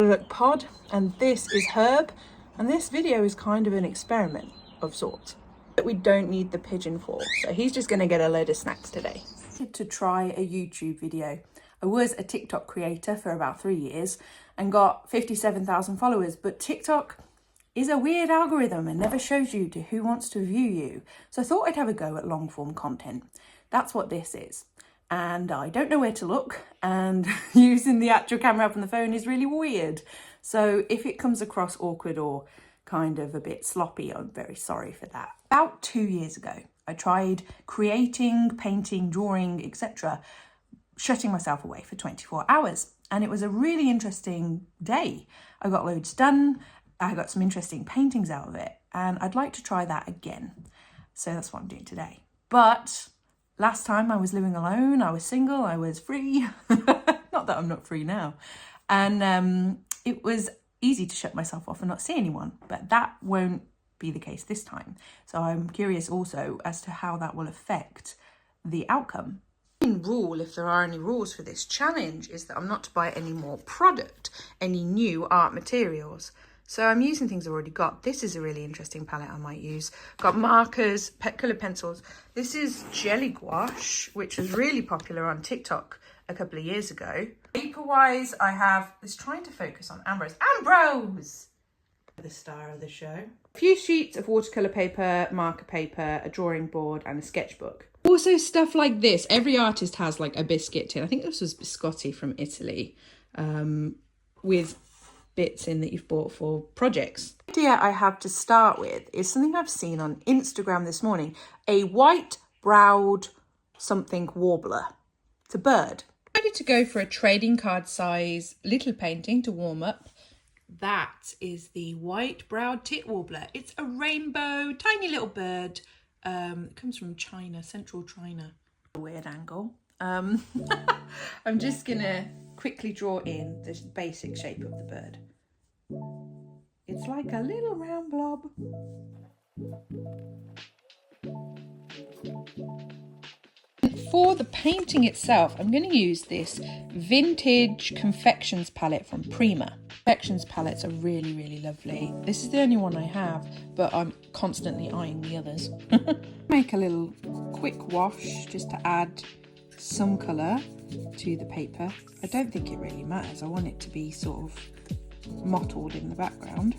Look Pod, and this is Herb, and this video is kind of an experiment of sorts that we don't need the pigeon for, so he's just going to get a load of snacks today. To try a YouTube video. I was a TikTok creator for about 3 years and got 57,000 followers, but TikTok is a weird algorithm and never shows you to who wants to view you. So I thought I'd have a go at long form content. That's what this is. And I don't know where to look, and using the actual camera up on the phone is really weird. So if it comes across awkward or kind of a bit sloppy, I'm very sorry for that. About 2 years ago, I tried creating, painting, drawing, etc., shutting myself away for 24 hours. And it was a really interesting day. I got loads done. I got some interesting paintings out of it, and I'd like to try that again. So that's what I'm doing today. But last time I was living alone, I was single, I was free. Not that I'm not free now. And it was easy to shut myself off and not see anyone, but that won't be the case this time. So I'm curious also as to how that will affect the outcome. The main rule, if there are any rules for this challenge, is that I'm not to buy any more product, any new art materials. So I'm using things I've already got. This is a really interesting palette I might use. Got markers, coloured pencils. This is jelly gouache, which was really popular on TikTok a couple of years ago. Paper-wise, I have this, trying to focus on Ambrose. Ambrose! The star of the show. A few sheets of watercolour paper, marker paper, a drawing board and a sketchbook. Also stuff like this. Every artist has like a biscuit tin. I think this was biscotti from Italy, with bits in that you've bought for projects. The idea I have to start with is something I've seen on Instagram this morning. A white-browed something warbler. It's a bird. I'm ready to go for a trading card size little painting to warm up. That is the white-browed tit warbler. It's a rainbow, tiny little bird. It comes from China, central China. A weird angle. I'm just gonna quickly draw in this basic shape of the bird. It's like a little round blob. For the painting itself, I'm going to use this vintage confections palette from Prima. Confections palettes are really, really lovely. This is the only one I have, but I'm constantly eyeing the others. Make a little quick wash just to add some colour to the paper. I don't think it really matters. I want it to be sort of mottled in the background.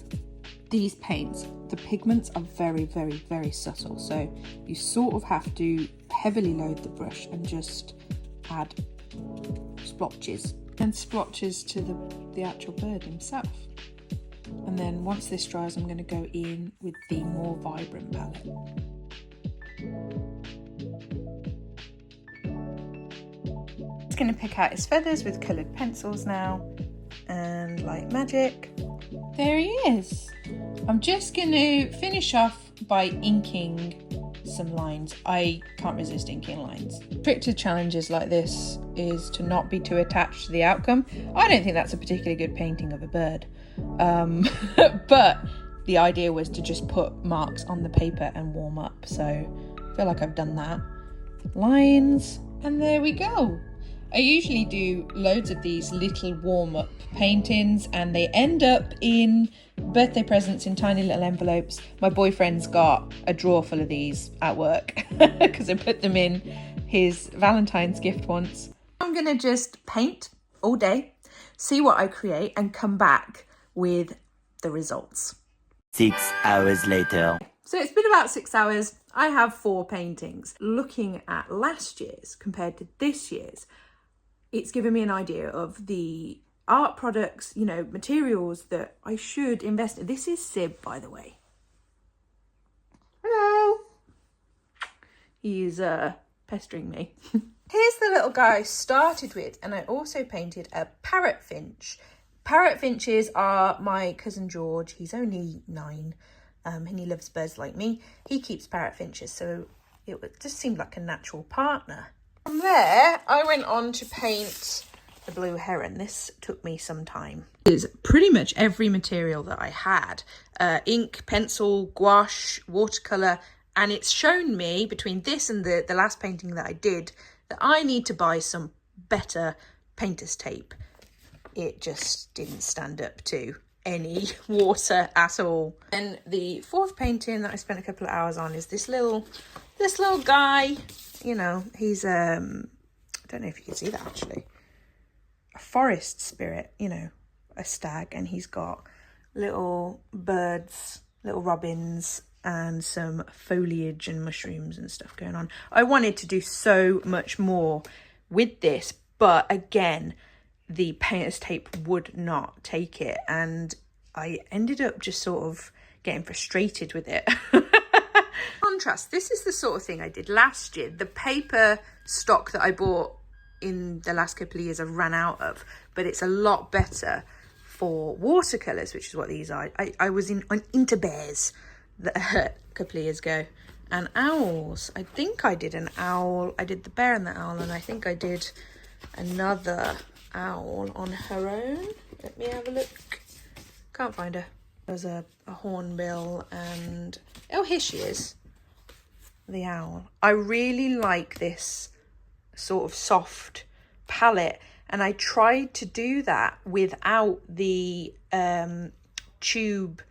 These paints, the pigments are very, very, very subtle, so you sort of have to heavily load the brush and just add splotches and splotches to the actual bird himself. And then once this dries, I'm going to go in with the more vibrant palette. Just going to pick out his feathers with coloured pencils now, and like magic, there he is. I'm just going to finish off by inking some lines. I can't resist inking lines. Trick to challenges like this is to not be too attached to the outcome. I don't think that's a particularly good painting of a bird, but the idea was to just put marks on the paper and warm up, so I feel like I've done that. Lines, and there we go. I usually do loads of these little warm-up paintings, and they end up in birthday presents in tiny little envelopes. My boyfriend's got a drawer full of these at work because I put them in his Valentine's gift once. I'm going to just paint all day, see what I create, and come back with the results. 6 hours later. So it's been about 6 hours. I have 4 paintings. Looking at last year's compared to this year's, it's given me an idea of the art products, you know, materials that I should invest in. This is Sib, by the way. Hello. He's pestering me. Here's the little guy I started with, and I also painted a parrotfinch. Parrotfinches are my cousin George. He's only 9, and he loves birds like me. He keeps parrotfinches, so it just seemed like a natural partner. From there, I went on to paint the blue heron. This took me some time. It is pretty much every material that I had. Ink, pencil, gouache, watercolour, and it's shown me between this and the last painting that I did that I need to buy some better painter's tape. it just didn't stand up to any water at all. And the fourth painting that I spent a couple of hours on is this little guy. You know, he's I don't know if you can see that actually, a forest spirit, you know, a stag, and he's got little birds, little robins, and some foliage and mushrooms and stuff going on. I wanted to do so much more with this, but again, the painter's tape would not take it, and I ended up just sort of getting frustrated with it. Contrast, this is the sort of thing I did last year. The paper stock that I bought in the last couple of years I've ran out of, but it's a lot better for watercolours, which is what these are. I was into bears a couple of years ago, and owls. I think I did an owl. I did the bear and the owl, and I think I did another owl on her own. Let me have a look. Can't find her. There's a hornbill, and oh, here she is, the owl. I really like this sort of soft palette, and I tried to do that without the tube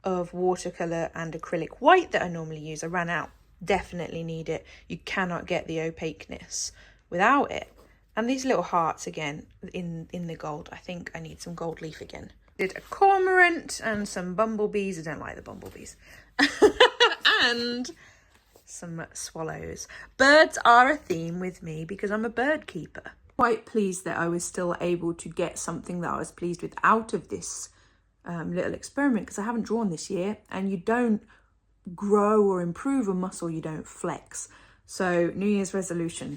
of watercolor and acrylic white that I normally use. I ran out. Definitely need it. You cannot get the opaqueness without it. And these little hearts again in the gold. I think I need some gold leaf again. Did a cormorant and some bumblebees. I don't like the bumblebees. And some swallows. Birds are a theme with me because I'm a bird keeper. Quite pleased that I was still able to get something that I was pleased with out of this little experiment, because I haven't drawn this year, and you don't grow or improve a muscle you don't flex. So New Year's resolution,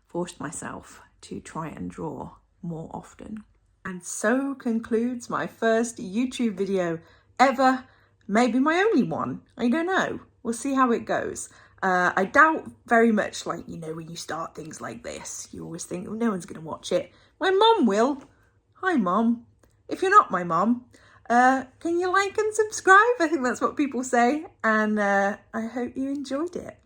forced myself to try and draw more often. And so concludes my first YouTube video ever, maybe my only one. I don't know. We'll see how it goes. I doubt very much, like, you know, when you start things like this, you always think, oh, no one's going to watch it. My mum will. Hi, Mum. If you're not my mum, can you like and subscribe? I think that's what people say. And I hope you enjoyed it.